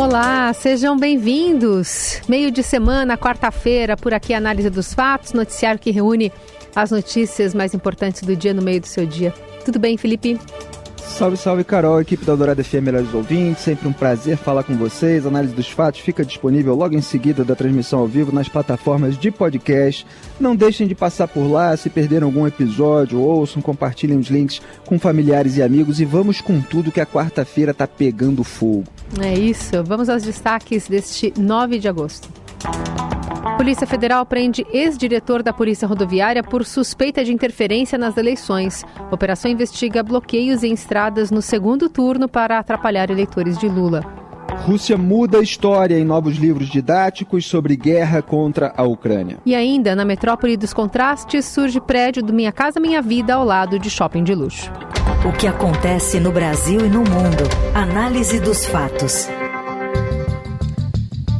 Olá, sejam bem-vindos. Meio de semana, quarta-feira, por aqui Análise dos Fatos, noticiário que reúne as notícias mais importantes do dia no meio do seu dia. Tudo bem, Felipe? Salve, salve, Carol, equipe da Dourada FM, melhores ouvintes, sempre um prazer falar com vocês. Análise dos Fatos fica disponível logo em seguida da transmissão ao vivo nas plataformas de podcast. Não deixem de passar por lá, se perderam algum episódio, ouçam, compartilhem os links com familiares e amigos e vamos com tudo que a quarta-feira tá pegando fogo. É isso, vamos aos destaques deste 9 de agosto. Polícia Federal prende ex-diretor da Polícia Rodoviária por suspeita de interferência nas eleições. A operação investiga bloqueios em estradas no segundo turno para atrapalhar eleitores de Lula. Rússia muda a história em novos livros didáticos sobre guerra contra a Ucrânia. E ainda, na metrópole dos contrastes, surge prédio do Minha Casa Minha Vida ao lado de shopping de luxo. O que acontece no Brasil e no mundo. Análise dos fatos.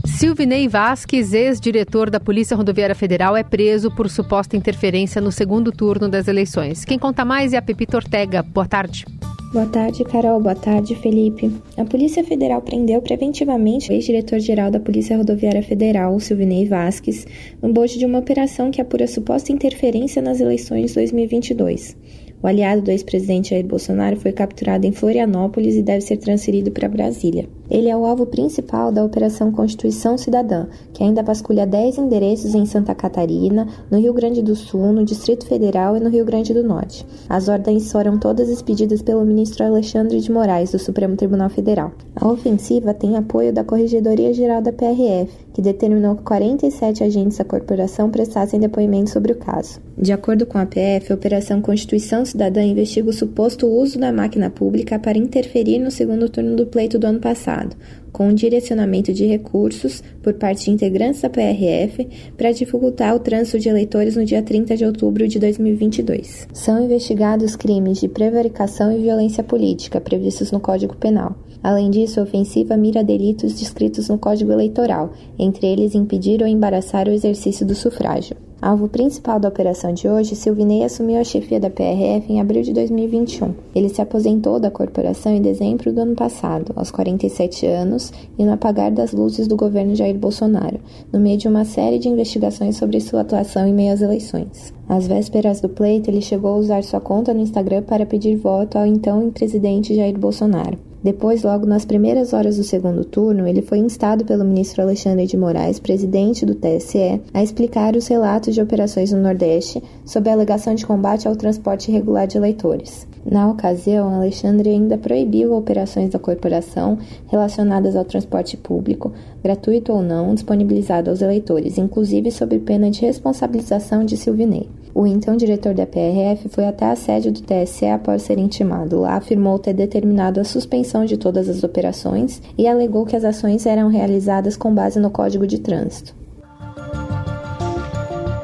Silvinei Vasquez, ex-diretor da Polícia Rodoviária Federal, é preso por suposta interferência no segundo turno das eleições. Quem conta mais é a Pepita Ortega. Boa tarde. Boa tarde, Carol. Boa tarde, Felipe. A Polícia Federal prendeu preventivamente o ex-diretor-geral da Polícia Rodoviária Federal, Silvinei Vasquez, no bojo de uma operação que apura suposta interferência nas eleições de 2022. O aliado do ex-presidente Jair Bolsonaro foi capturado em Florianópolis e deve ser transferido para Brasília. Ele é o alvo principal da Operação Constituição Cidadã, que ainda vasculha 10 endereços em Santa Catarina, no Rio Grande do Sul, no Distrito Federal e no Rio Grande do Norte. As ordens foram todas expedidas pelo ministro Alexandre de Moraes, do Supremo Tribunal Federal. A ofensiva tem apoio da Corregedoria Geral da PRF, que determinou que 47 agentes da corporação prestassem depoimento sobre o caso. De acordo com a PF, a Operação Constituição Cidadã investiga o suposto uso da máquina pública para interferir no segundo turno do pleito do ano passado, com um direcionamento de recursos por parte de integrantes da PRF para dificultar o trânsito de eleitores no dia 30 de outubro de 2022. São investigados crimes de prevaricação e violência política previstos no Código Penal. Além disso, a ofensiva mira delitos descritos no Código Eleitoral, entre eles impedir ou embaraçar o exercício do sufrágio. Alvo principal da operação de hoje, Silvinei assumiu a chefia da PRF em abril de 2021. Ele se aposentou da corporação em dezembro do ano passado, aos 47 anos, e no apagar das luzes do governo Jair Bolsonaro, no meio de uma série de investigações sobre sua atuação em meio às eleições. Às vésperas do pleito, ele chegou a usar sua conta no Instagram para pedir voto ao então presidente Jair Bolsonaro. Depois, logo nas primeiras horas do segundo turno, ele foi instado pelo ministro Alexandre de Moraes, presidente do TSE, a explicar os relatos de operações no Nordeste sob a alegação de combate ao transporte irregular de eleitores. Na ocasião, Alexandre ainda proibiu operações da corporação relacionadas ao transporte público, gratuito ou não, disponibilizado aos eleitores, inclusive sob pena de responsabilização de Silvinei. O então diretor da PRF foi até a sede do TSE após ser intimado. Lá afirmou ter determinado a suspensão de todas as operações e alegou que as ações eram realizadas com base no Código de Trânsito.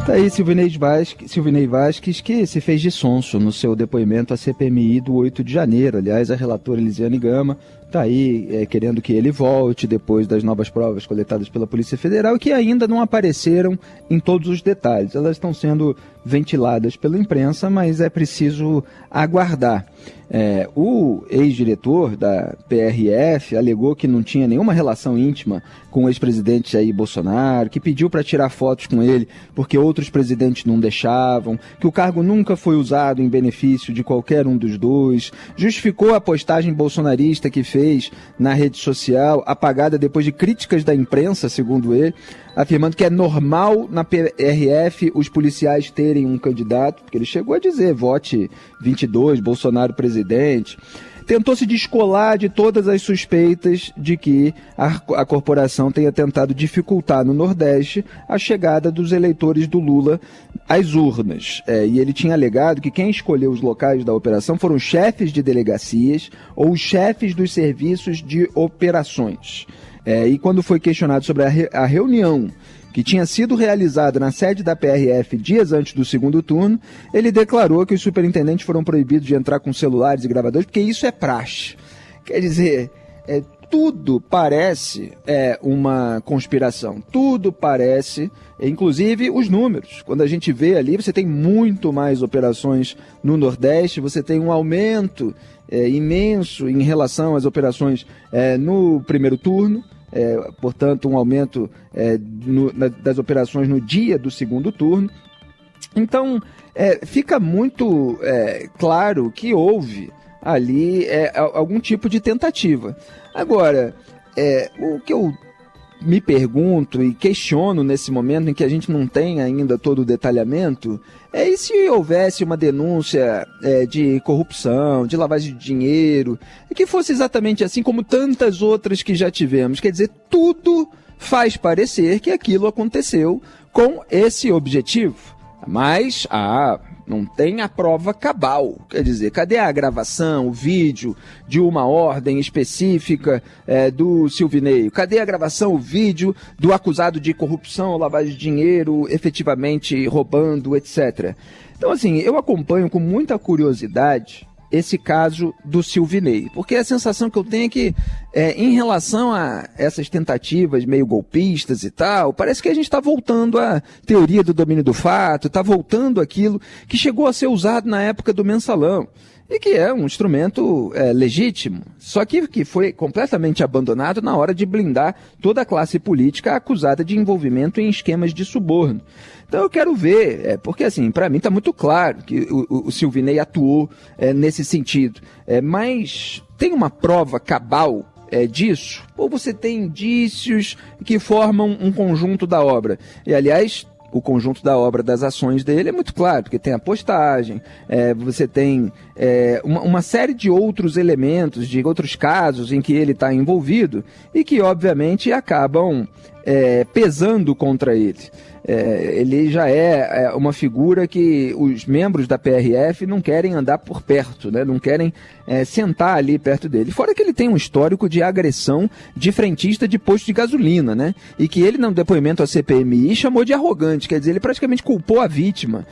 Tá aí Silvinei Vasquez, que se fez de sonso no seu depoimento à CPMI do 8 de janeiro. Aliás, a relatora Elisiane Gama está aí querendo que ele volte depois das novas provas coletadas pela Polícia Federal e que ainda não apareceram em todos os detalhes. Elas estão sendo ventiladas pela imprensa, mas é preciso aguardar. O ex-diretor da PRF alegou que não tinha nenhuma relação íntima com o ex-presidente Jair Bolsonaro, que pediu para tirar fotos com ele porque outros presidentes não deixavam, que o cargo nunca foi usado em benefício de qualquer um dos dois, justificou a postagem bolsonarista que fez na rede social, apagada depois de críticas da imprensa, segundo ele, afirmando que é normal na PRF os policiais terem um candidato, porque ele chegou a dizer, vote 22, Bolsonaro presidente. Tentou se descolar de todas as suspeitas de que a corporação tenha tentado dificultar no Nordeste a chegada dos eleitores do Lula às urnas. E ele tinha alegado que quem escolheu os locais da operação foram chefes de delegacias ou os chefes dos serviços de operações. E quando foi questionado sobre a reunião que tinha sido realizada na sede da PRF dias antes do segundo turno, ele declarou que os superintendentes foram proibidos de entrar com celulares e gravadores, porque isso é praxe. Quer dizer, tudo parece uma conspiração, tudo parece, inclusive os números. Quando a gente vê ali, você tem muito mais operações no Nordeste, você tem um aumento imenso em relação às operações no primeiro turno, portanto, um aumento das operações no dia do segundo turno. Então, fica muito claro que houve ali algum tipo de tentativa. Agora, o que eu me pergunto e questiono nesse momento em que a gente não tem ainda todo o detalhamento e se houvesse uma denúncia de corrupção, de lavagem de dinheiro, e que fosse exatamente assim como tantas outras que já tivemos. Quer dizer, tudo faz parecer que aquilo aconteceu com esse objetivo. Mas não tem a prova cabal. Quer dizer, cadê a gravação, o vídeo de uma ordem específica do Silvinei? Cadê a gravação, o vídeo do acusado de corrupção, lavagem de dinheiro, efetivamente roubando, etc. Então, assim, eu acompanho com muita curiosidade esse caso do Silvinei, porque a sensação que eu tenho é que, em relação a essas tentativas meio golpistas e tal, parece que a gente está voltando à teoria do domínio do fato, está voltando àquilo que chegou a ser usado na época do mensalão, e que é um instrumento legítimo, só que foi completamente abandonado na hora de blindar toda a classe política acusada de envolvimento em esquemas de suborno. Então eu quero ver, porque assim, para mim está muito claro que o Silvinei atuou nesse sentido, mas tem uma prova cabal disso? Ou você tem indícios que formam um conjunto da obra? E, aliás, o conjunto da obra das ações dele é muito claro, porque tem a postagem, você tem uma série de outros elementos, de outros casos em que ele está envolvido e que, obviamente, acabam pesando contra ele. Ele já é uma figura que os membros da PRF não querem andar por perto, né? Não querem sentar ali perto dele. Fora que ele tem um histórico de agressão de frentista de posto de gasolina, né? E que ele, no depoimento à CPMI, chamou de arrogante. Quer dizer, ele praticamente culpou a vítima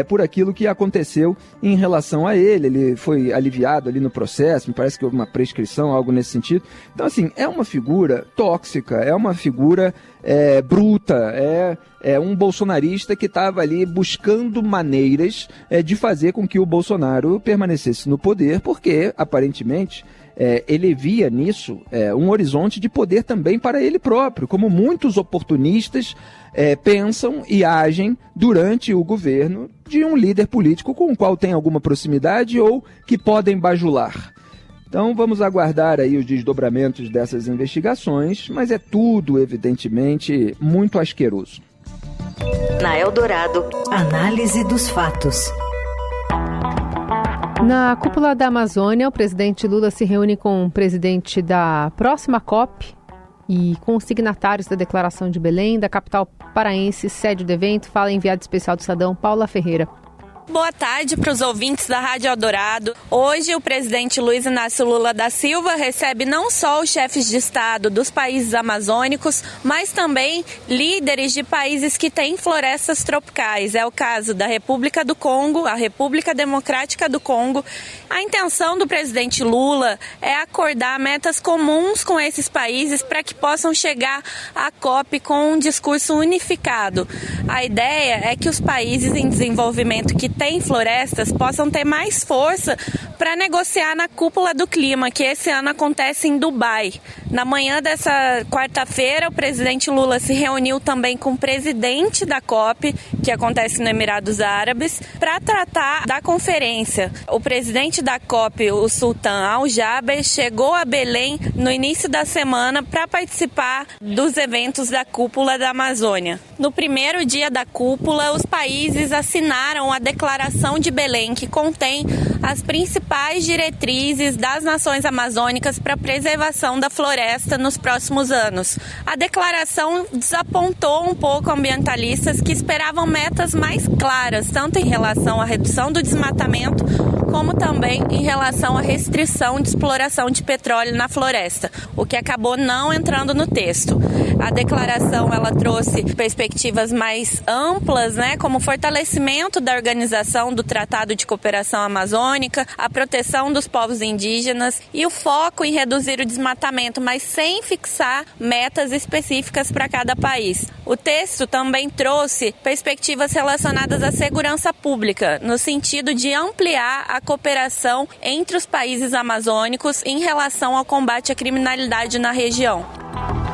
por aquilo que aconteceu em relação a ele. Ele foi aliviado ali no processo, me parece que houve uma prescrição, algo nesse sentido. Então, assim, é uma figura tóxica, é uma figura bruta, é um bolsonarista que estava ali buscando maneiras de fazer com que o Bolsonaro permanecesse no poder, porque, aparentemente, ele via nisso um horizonte de poder também para ele próprio, como muitos oportunistas pensam e agem durante o governo de um líder político com o qual tem alguma proximidade ou que podem bajular. Então vamos aguardar aí os desdobramentos dessas investigações, mas é tudo, evidentemente, muito asqueroso. Na Eldorado, análise dos fatos. Na cúpula da Amazônia, o presidente Lula se reúne com o presidente da próxima COP e com os signatários da Declaração de Belém, da capital paraense, sede do evento. Fala a enviada especial do Estadão, Paula Ferreira. Boa tarde para os ouvintes da Rádio Eldorado. Hoje, o presidente Luiz Inácio Lula da Silva recebe não só os chefes de Estado dos países amazônicos, mas também líderes de países que têm florestas tropicais. É o caso da República do Congo, a República Democrática do Congo. A intenção do presidente Lula é acordar metas comuns com esses países para que possam chegar à COP com um discurso unificado. A ideia é que os países em desenvolvimento que têm florestas possam ter mais força para negociar na cúpula do clima, que esse ano acontece em Dubai. Na manhã dessa quarta-feira, o presidente Lula se reuniu também com o presidente da COP, que acontece no Emirados Árabes, para tratar da conferência. O presidente da COP, o Sultan Al-Jaber, chegou a Belém no início da semana para participar dos eventos da cúpula da Amazônia. No primeiro dia da cúpula, os países assinaram a Declaração de Belém, que contém as principais diretrizes das nações amazônicas para a preservação da floresta nos próximos anos. A declaração desapontou um pouco ambientalistas que esperavam metas mais claras, tanto em relação à redução do desmatamento, como também em relação à restrição de exploração de petróleo na floresta, o que acabou não entrando no texto. A declaração ela trouxe perspectivas mais amplas, como fortalecimento da organização do Tratado de Cooperação Amazônica, a proteção dos povos indígenas e o foco em reduzir o desmatamento, mas sem fixar metas específicas para cada país. O texto também trouxe perspectivas relacionadas à segurança pública, no sentido de ampliar a cooperação entre os países amazônicos em relação ao combate à criminalidade na região.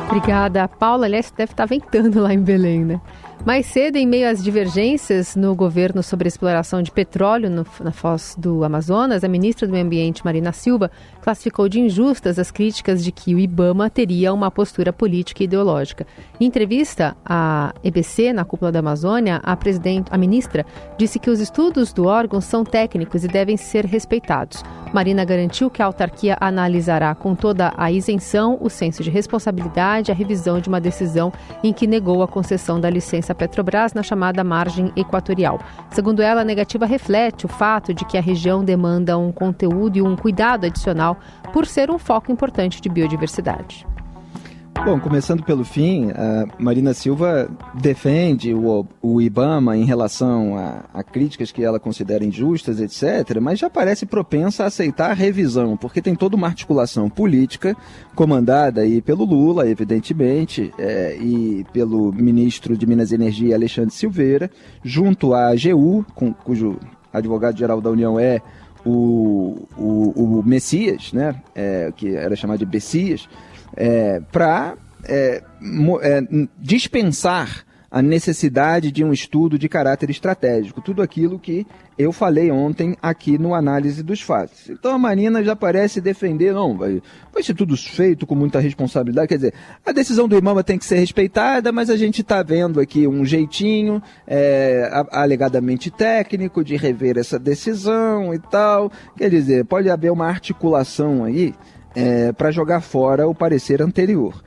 Obrigada, Paula. Aliás, deve estar ventando lá em Belém, né? Mais cedo, em meio às divergências no governo sobre a exploração de petróleo na foz do Amazonas, a ministra do Meio Ambiente, Marina Silva, classificou de injustas as críticas de que o IBAMA teria uma postura política e ideológica. Em entrevista à EBC, na cúpula da Amazônia, a ministra disse que os estudos do órgão são técnicos e devem ser respeitados. Marina garantiu que a autarquia analisará com toda a isenção o senso de responsabilidade e a revisão de uma decisão em que negou a concessão da licença Petrobras na chamada margem equatorial. Segundo ela, a negativa reflete o fato de que a região demanda um conteúdo e um cuidado adicional por ser um foco importante de biodiversidade. Bom, começando pelo fim, a Marina Silva defende o IBAMA em relação a críticas que ela considera injustas, etc., mas já parece propensa a aceitar a revisão, porque tem toda uma articulação política comandada aí pelo Lula, evidentemente, e pelo ministro de Minas e Energia, Alexandre Silveira, junto à AGU, cujo advogado-geral da União é o Messias, né, que era chamado de Bessias, para dispensar a necessidade de um estudo de caráter estratégico, tudo aquilo que eu falei ontem aqui no Análise dos Fatos. Então a Marina já parece defender, não, vai ser tudo feito com muita responsabilidade, quer dizer, a decisão do IBAMA tem que ser respeitada, mas a gente está vendo aqui um jeitinho alegadamente técnico de rever essa decisão e tal, quer dizer, pode haver uma articulação aí para jogar fora o parecer anterior.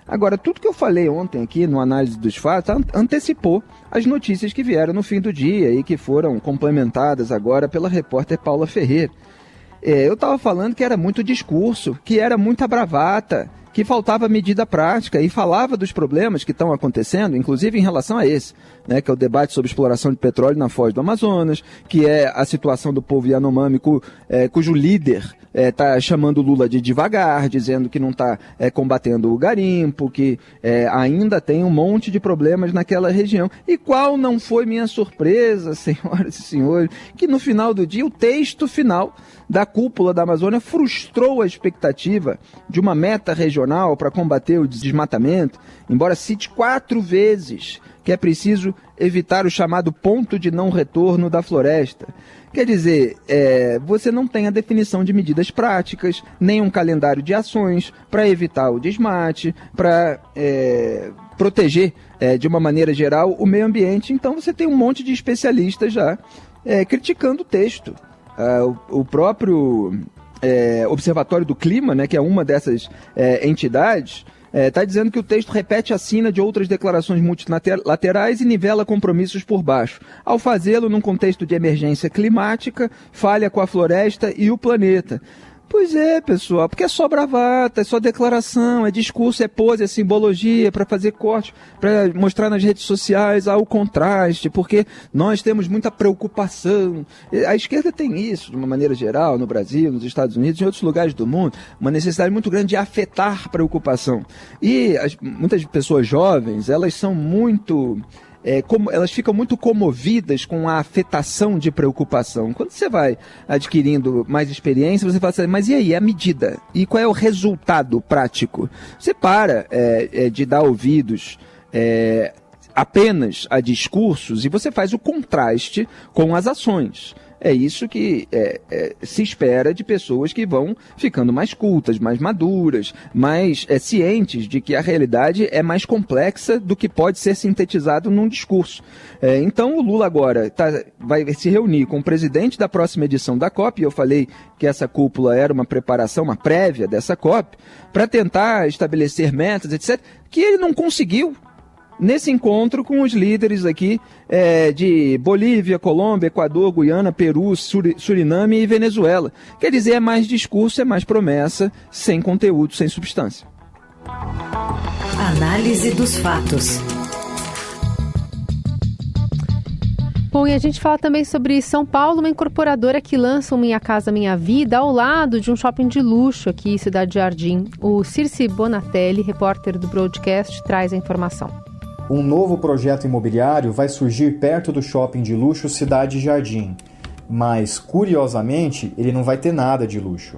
Agora, tudo que eu falei ontem aqui no Análise dos Fatos antecipou as notícias que vieram no fim do dia e que foram complementadas agora pela repórter Paula Ferreira. Eu estava falando que era muito discurso, que era muita bravata, que faltava medida prática e falava dos problemas que estão acontecendo, inclusive em relação a esse, né, que é o debate sobre exploração de petróleo na foz do Amazonas, que é a situação do povo Yanomami, cujo líder está chamando Lula de devagar, dizendo que não está combatendo o garimpo, que ainda tem um monte de problemas naquela região. E qual não foi minha surpresa, senhoras e senhores, que no final do dia o texto final da cúpula da Amazônia frustrou a expectativa de uma meta regional para combater o desmatamento, embora cite 4 vezes que é preciso evitar o chamado ponto de não retorno da floresta. Quer dizer, você não tem a definição de medidas práticas, nem um calendário de ações para evitar o desmate, para proteger, de uma maneira geral, o meio ambiente. Então você tem um monte de especialistas já criticando o texto. O próprio Observatório do Clima, né, que é uma dessas entidades, está dizendo que o texto repete a sina de outras declarações multilaterais e nivela compromissos por baixo. Ao fazê-lo num contexto de emergência climática, falha com a floresta e o planeta. Pois é, pessoal, porque é só bravata, é só declaração, é discurso, é pose, é simbologia, para fazer corte, para mostrar nas redes sociais o contraste, porque nós temos muita preocupação. A esquerda tem isso, de uma maneira geral, no Brasil, nos Estados Unidos, em outros lugares do mundo, uma necessidade muito grande de afetar preocupação. E muitas pessoas jovens, elas são muito... elas ficam muito comovidas com a afetação de preocupação. Quando você vai adquirindo mais experiência, você fala assim, mas e aí, a medida? E qual é o resultado prático? Você para de dar ouvidos apenas a discursos e você faz o contraste com as ações. É isso que se espera de pessoas que vão ficando mais cultas, mais maduras, mais cientes de que a realidade é mais complexa do que pode ser sintetizado num discurso. Então o Lula agora vai se reunir com o presidente da próxima edição da COP, e eu falei que essa cúpula era uma preparação, uma prévia dessa COP, para tentar estabelecer metas, etc., que ele não conseguiu nesse encontro com os líderes aqui de Bolívia, Colômbia, Equador, Guiana, Peru, Suriname e Venezuela. Quer dizer, é mais discurso, é mais promessa, sem conteúdo, sem substância. Análise dos fatos. Bom, e a gente fala também sobre São Paulo, uma incorporadora que lança o Minha Casa Minha Vida ao lado de um shopping de luxo aqui em Cidade Jardim. O Circe Bonatelli, repórter do Broadcast, traz a informação. Um novo projeto imobiliário vai surgir perto do shopping de luxo Cidade Jardim, mas, curiosamente, ele não vai ter nada de luxo.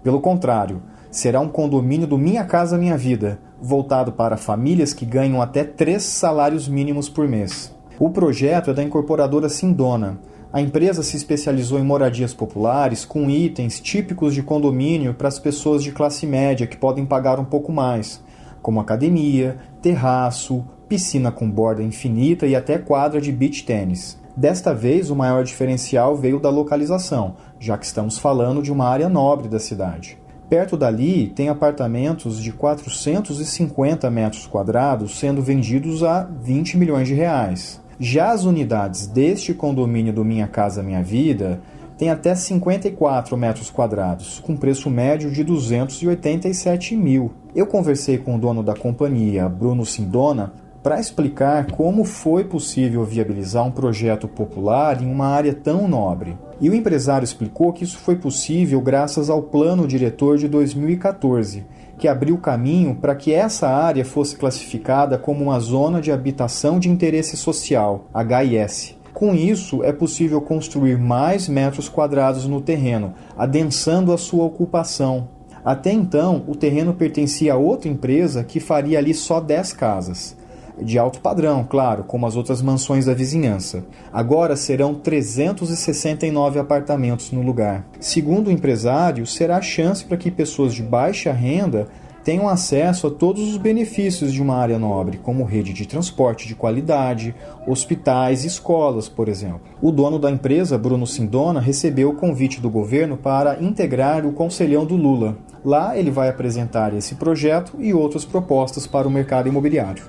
Pelo contrário, será um condomínio do Minha Casa Minha Vida, voltado para famílias que ganham até 3 salários mínimos por mês. O projeto é da incorporadora Sindona. A empresa se especializou em moradias populares com itens típicos de condomínio para as pessoas de classe média que podem pagar um pouco mais, como academia, terraço, piscina com borda infinita e até quadra de beach tênis. Desta vez, o maior diferencial veio da localização, já que estamos falando de uma área nobre da cidade. Perto dali, tem apartamentos de 450 metros quadrados sendo vendidos a 20 milhões de reais. Já as unidades deste condomínio do Minha Casa Minha Vida têm até 54 metros quadrados, com preço médio de 287 mil. Eu conversei com o dono da companhia, Bruno Sindona, para explicar como foi possível viabilizar um projeto popular em uma área tão nobre. E o empresário explicou que isso foi possível graças ao Plano Diretor de 2014, que abriu caminho para que essa área fosse classificada como uma Zona de Habitação de Interesse Social, HIS. Com isso, é possível construir mais metros quadrados no terreno, adensando a sua ocupação. Até então, o terreno pertencia a outra empresa que faria ali só 10 casas. De alto padrão, claro, como as outras mansões da vizinhança. Agora serão 369 apartamentos no lugar. Segundo o empresário, será a chance para que pessoas de baixa renda tenham acesso a todos os benefícios de uma área nobre, como rede de transporte de qualidade, hospitais e escolas, por exemplo. O dono da empresa, Bruno Sindona, recebeu o convite do governo para integrar o Conselhão do Lula. Lá ele vai apresentar esse projeto e outras propostas para o mercado imobiliário.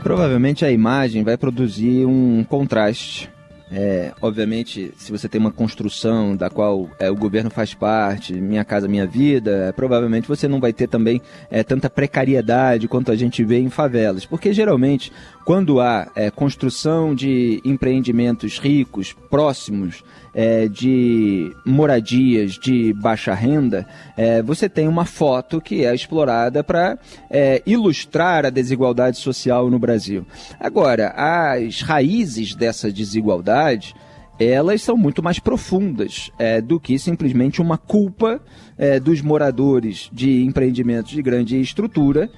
Provavelmente a imagem vai produzir um contraste. Obviamente, se você tem uma construção da qual o governo faz parte, Minha Casa Minha Vida, provavelmente você não vai ter também tanta precariedade quanto a gente vê em favelas. Porque geralmente, quando há construção de empreendimentos ricos, próximos de moradias de baixa renda, você tem uma foto que é explorada para ilustrar a desigualdade social no Brasil. Agora, as raízes dessa desigualdade, elas são muito mais profundas do que simplesmente uma culpa dos moradores de empreendimentos de grande estrutura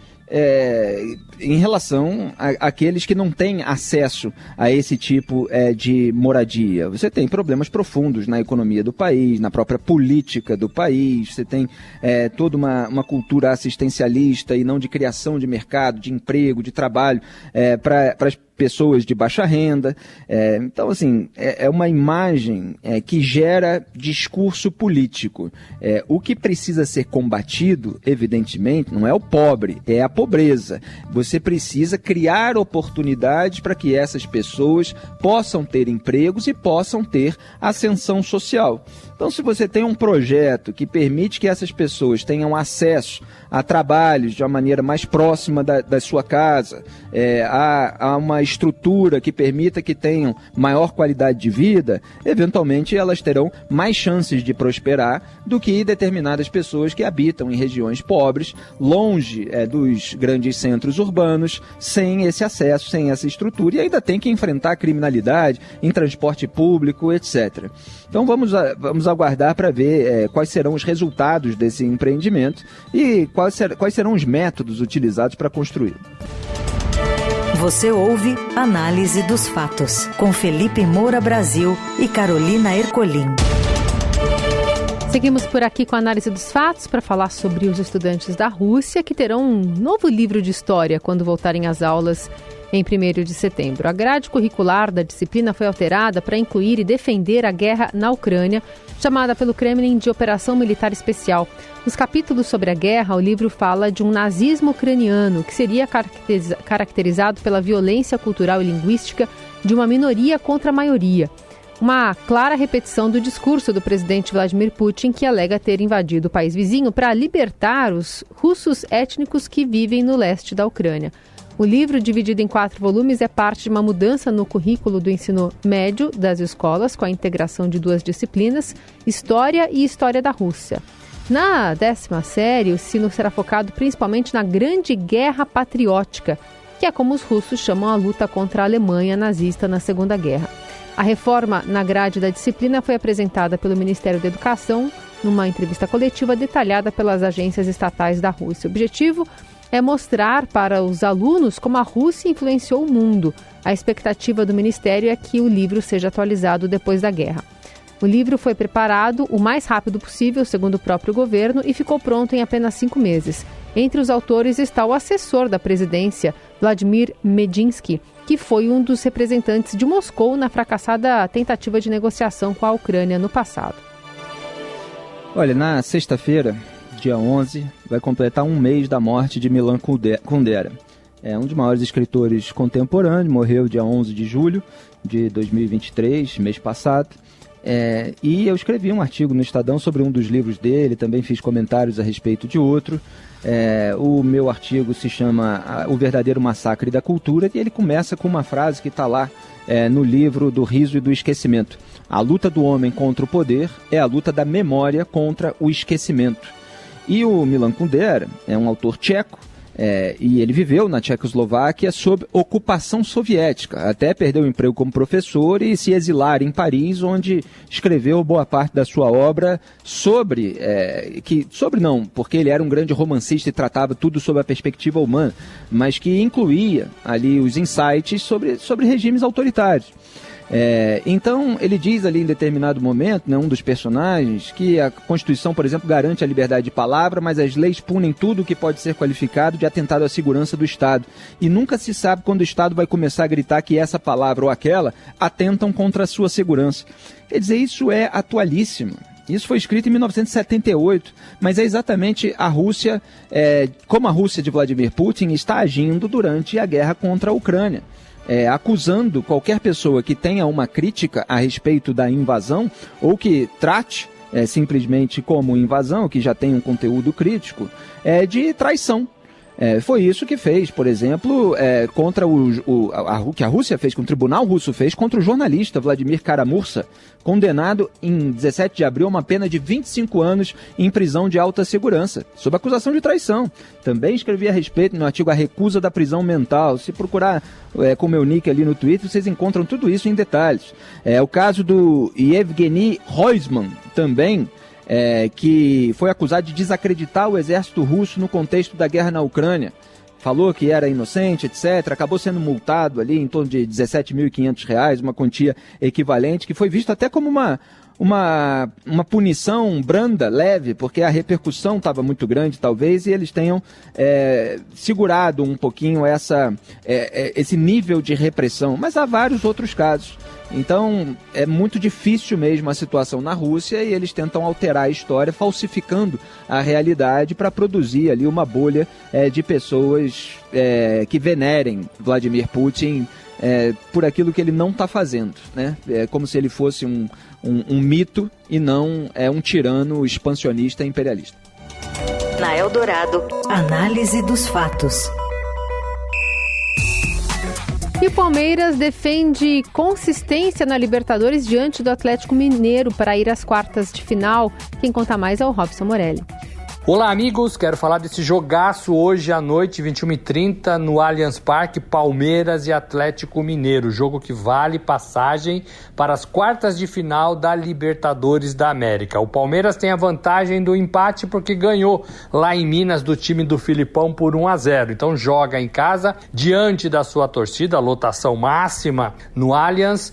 em relação àqueles que não têm acesso a esse tipo de moradia. Você tem problemas profundos na economia do país, na própria política do país, você tem toda uma cultura assistencialista e não de criação de mercado, de emprego, de trabalho para as pessoas de baixa renda. Então, assim, é uma imagem que gera discurso político. O que precisa ser combatido, evidentemente, não é o pobre, é a pobreza. Você precisa criar oportunidades para que essas pessoas possam ter empregos e possam ter ascensão social. Então, se você tem um projeto que permite que essas pessoas tenham acesso a trabalhos de uma maneira mais próxima da sua casa, a uma estrutura que permita que tenham maior qualidade de vida, eventualmente elas terão mais chances de prosperar do que determinadas pessoas que habitam em regiões pobres, longe dos grandes centros urbanos, sem esse acesso, sem essa estrutura, e ainda tem que enfrentar a criminalidade em transporte público, etc. Então vamos aguardar para ver quais serão os resultados desse empreendimento e quais serão os métodos utilizados para construí-lo. Você ouve Análise dos Fatos, com Felipe Moura Brasil e Carolina Ercolim. Seguimos por aqui com a Análise dos Fatos para falar sobre os estudantes da Rússia que terão um novo livro de história quando voltarem às aulas em 1º de setembro. A grade curricular da disciplina foi alterada para incluir e defender a guerra na Ucrânia, chamada pelo Kremlin de Operação Militar Especial. Nos capítulos sobre a guerra, o livro fala de um nazismo ucraniano que seria caracterizado pela violência cultural e linguística de uma minoria contra a maioria. Uma clara repetição do discurso do presidente Vladimir Putin, que alega ter invadido o país vizinho para libertar os russos étnicos que vivem no leste da Ucrânia. O livro, dividido em 4 volumes, é parte de uma mudança no currículo do ensino médio das escolas, com a integração de 2 disciplinas, História e História da Rússia. Na 10ª série, o ensino será focado principalmente na Grande Guerra Patriótica, que é como os russos chamam a luta contra a Alemanha nazista na Segunda Guerra. A reforma na grade da disciplina foi apresentada pelo Ministério da Educação numa entrevista coletiva detalhada pelas agências estatais da Rússia. O objetivo é mostrar para os alunos como a Rússia influenciou o mundo. A expectativa do Ministério é que o livro seja atualizado depois da guerra. O livro foi preparado o mais rápido possível, segundo o próprio governo, e ficou pronto em apenas 5 meses. Entre os autores está o assessor da presidência, Vladimir Medinsky, que foi um dos representantes de Moscou na fracassada tentativa de negociação com a Ucrânia no passado. Olha, na sexta-feira, dia 11, vai completar um mês da morte de Milan Kundera. É um dos maiores escritores contemporâneos, morreu dia 11 de julho de 2023, mês passado. E eu escrevi um artigo no Estadão sobre um dos livros dele, também fiz comentários a respeito de outro. O meu artigo se chama O Verdadeiro Massacre da Cultura, e ele começa com uma frase que está lá no livro do Riso e do Esquecimento. A luta do homem contra o poder é a luta da memória contra o esquecimento. E o Milan Kundera é um autor tcheco, e ele viveu na Tchecoslováquia sob ocupação soviética, até perdeu o emprego como professor e se exilar em Paris, onde escreveu boa parte da sua obra porque ele era um grande romancista e tratava tudo sob a perspectiva humana, mas que incluía ali os insights sobre regimes autoritários. Então ele diz ali em determinado momento, né, um dos personagens, que a Constituição, por exemplo, garante a liberdade de palavra, mas as leis punem tudo o que pode ser qualificado de atentado à segurança do Estado, e nunca se sabe quando o Estado vai começar a gritar que essa palavra ou aquela atentam contra a sua segurança. Quer dizer, isso é atualíssimo. Isso foi escrito em 1978, mas é exatamente a Rússia, como a Rússia de Vladimir Putin está agindo durante a guerra contra a Ucrânia. Acusando qualquer pessoa que tenha uma crítica a respeito da invasão ou que trate simplesmente como invasão, que já tem um conteúdo crítico, de traição. Foi isso que fez, por exemplo, contra que a Rússia fez, que o tribunal russo fez contra o jornalista Vladimir Kara-Murza, condenado em 17 de abril a uma pena de 25 anos em prisão de alta segurança, sob acusação de traição. Também escrevi a respeito no artigo A Recusa da Prisão Mental. Se procurar com meu nick ali no Twitter, vocês encontram tudo isso em detalhes. O caso do Yevgeny Roizman também, que foi acusado de desacreditar o exército russo no contexto da guerra na Ucrânia. Falou que era inocente, etc. Acabou sendo multado ali em torno de R$ 17.500, uma quantia equivalente, que foi visto até como uma punição branda, leve, porque a repercussão estava muito grande, talvez, e eles tenham segurado um pouquinho esse nível de repressão. Mas há vários outros casos. Então, é muito difícil mesmo a situação na Rússia, e eles tentam alterar a história, falsificando a realidade para produzir ali uma bolha de pessoas que venerem Vladimir Putin por aquilo que ele não está fazendo, né? É como se ele fosse um mito e não um tirano expansionista e imperialista. Na Eldorado, análise dos fatos. E o Palmeiras defende consistência na Libertadores diante do Atlético Mineiro para ir às quartas de final. Quem conta mais é o Robson Morelli. Olá, amigos, quero falar desse jogaço hoje à noite, 21h30, no Allianz Parque, Palmeiras e Atlético Mineiro, jogo que vale passagem para as quartas de final da Libertadores da América. O Palmeiras tem a vantagem do empate porque ganhou lá em Minas do time do Filipão por 1-0, então joga em casa, diante da sua torcida, lotação máxima no Allianz,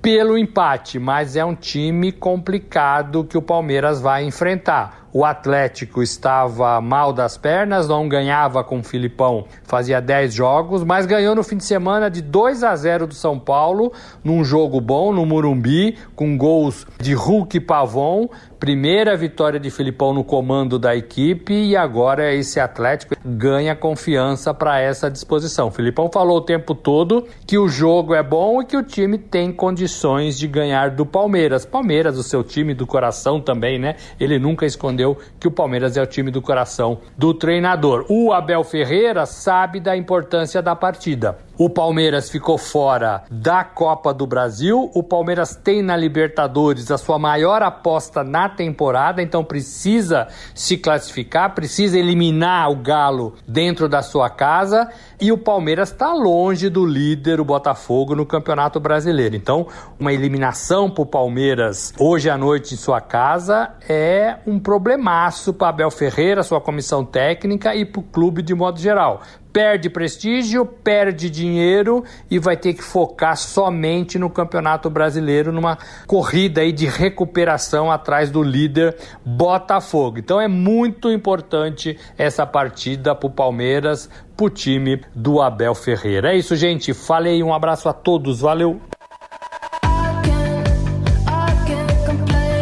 pelo empate, mas é um time complicado que o Palmeiras vai enfrentar. O Atlético estava mal das pernas, não ganhava com o Filipão, fazia 10 jogos, mas ganhou no fim de semana de 2-0 do São Paulo, num jogo bom, no Morumbi, com gols de Hulk e Pavon. Primeira vitória de Filipão no comando da equipe, e agora esse Atlético ganha confiança para essa disposição. Filipão falou o tempo todo que o jogo é bom e que o time tem condições de ganhar do Palmeiras. Palmeiras, o seu time do coração também, né? Ele nunca escondeu que o Palmeiras é o time do coração do treinador. O Abel Ferreira sabe da importância da partida. O Palmeiras ficou fora da Copa do Brasil. O Palmeiras tem na Libertadores a sua maior aposta na temporada, então precisa se classificar, precisa eliminar o Galo dentro da sua casa. E o Palmeiras está longe do líder, o Botafogo, no Campeonato Brasileiro. Então, uma eliminação para o Palmeiras hoje à noite em sua casa é um problemaço para Abel Ferreira, sua comissão técnica e para o clube de modo geral. Perde prestígio, perde dinheiro e vai ter que focar somente no Campeonato Brasileiro, numa corrida aí de recuperação atrás do líder Botafogo. Então é muito importante essa partida para o Palmeiras, para o time do Abel Ferreira. É isso, gente. Falei, um abraço a todos. Valeu!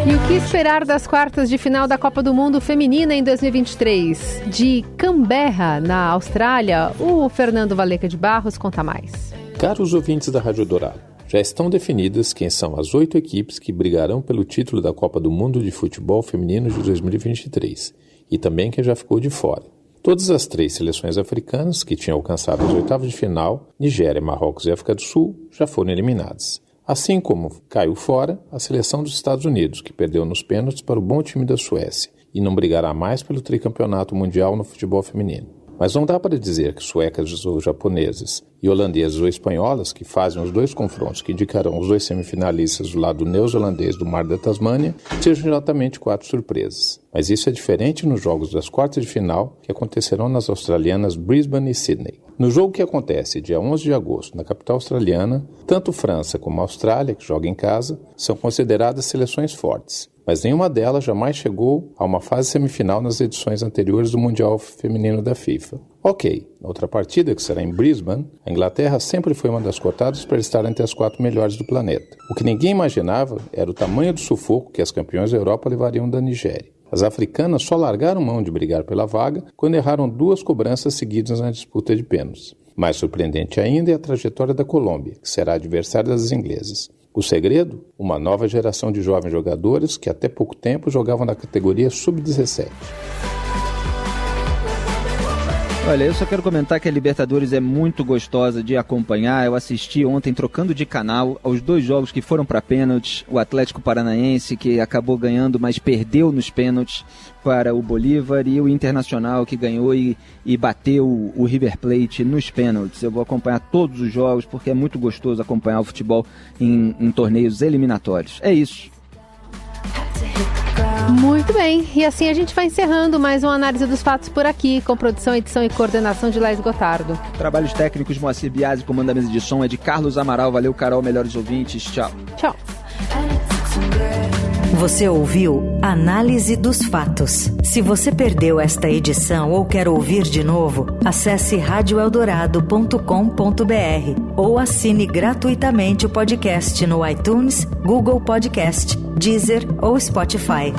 E o que esperar das quartas de final da Copa do Mundo Feminina em 2023? De Canberra, na Austrália, o Fernando Valeca de Barros conta mais. Caros ouvintes da Rádio Dourado, já estão definidas quem são as 8 equipes que brigarão pelo título da Copa do Mundo de Futebol Feminino de 2023 e também quem já ficou de fora. Todas as 3 seleções africanas que tinham alcançado as oitavas de final, Nigéria, Marrocos e África do Sul, já foram eliminadas. Assim como caiu fora a seleção dos Estados Unidos, que perdeu nos pênaltis para o bom time da Suécia e não brigará mais pelo tricampeonato mundial no futebol feminino. Mas não dá para dizer que suecas ou japonesas e holandesas ou espanholas, que fazem os 2 confrontos que indicarão os 2 semifinalistas do lado neozelandês do Mar da Tasmânia, sejam exatamente 4 surpresas. Mas isso é diferente nos jogos das quartas de final que acontecerão nas australianas Brisbane e Sydney. No jogo que acontece dia 11 de agosto na capital australiana, tanto França como a Austrália, que joga em casa, são consideradas seleções fortes. Mas nenhuma delas jamais chegou a uma fase semifinal nas edições anteriores do Mundial Feminino da FIFA. Ok, na outra partida, que será em Brisbane, a Inglaterra sempre foi uma das cotadas para estar entre as 4 melhores do planeta. O que ninguém imaginava era o tamanho do sufoco que as campeões da Europa levariam da Nigéria. As africanas só largaram mão de brigar pela vaga quando erraram 2 cobranças seguidas na disputa de pênaltis. Mais surpreendente ainda é a trajetória da Colômbia, que será adversária das inglesas. O segredo? Uma nova geração de jovens jogadoras que até pouco tempo jogavam na categoria sub-17. Olha, eu só quero comentar que a Libertadores é muito gostosa de acompanhar. Eu assisti ontem, trocando de canal, aos 2 jogos que foram para pênaltis. O Atlético Paranaense, que acabou ganhando, mas perdeu nos pênaltis para o Bolívar, e o Internacional, que ganhou e bateu o River Plate nos pênaltis. Eu vou acompanhar todos os jogos, porque é muito gostoso acompanhar o futebol em torneios eliminatórios. É isso. Muito bem, e assim a gente vai encerrando mais uma análise dos fatos por aqui, com produção, edição e coordenação de Laís Gotardo. Trabalhos técnicos, Moacir Biasi, comando da mesa de som é de Carlos Amaral. Valeu, Carol, melhores ouvintes, tchau. Tchau. Você ouviu Análise dos Fatos. Se você perdeu esta edição ou quer ouvir de novo, acesse radioeldorado.com.br ou assine gratuitamente o podcast no iTunes, Google Podcast, Deezer ou Spotify.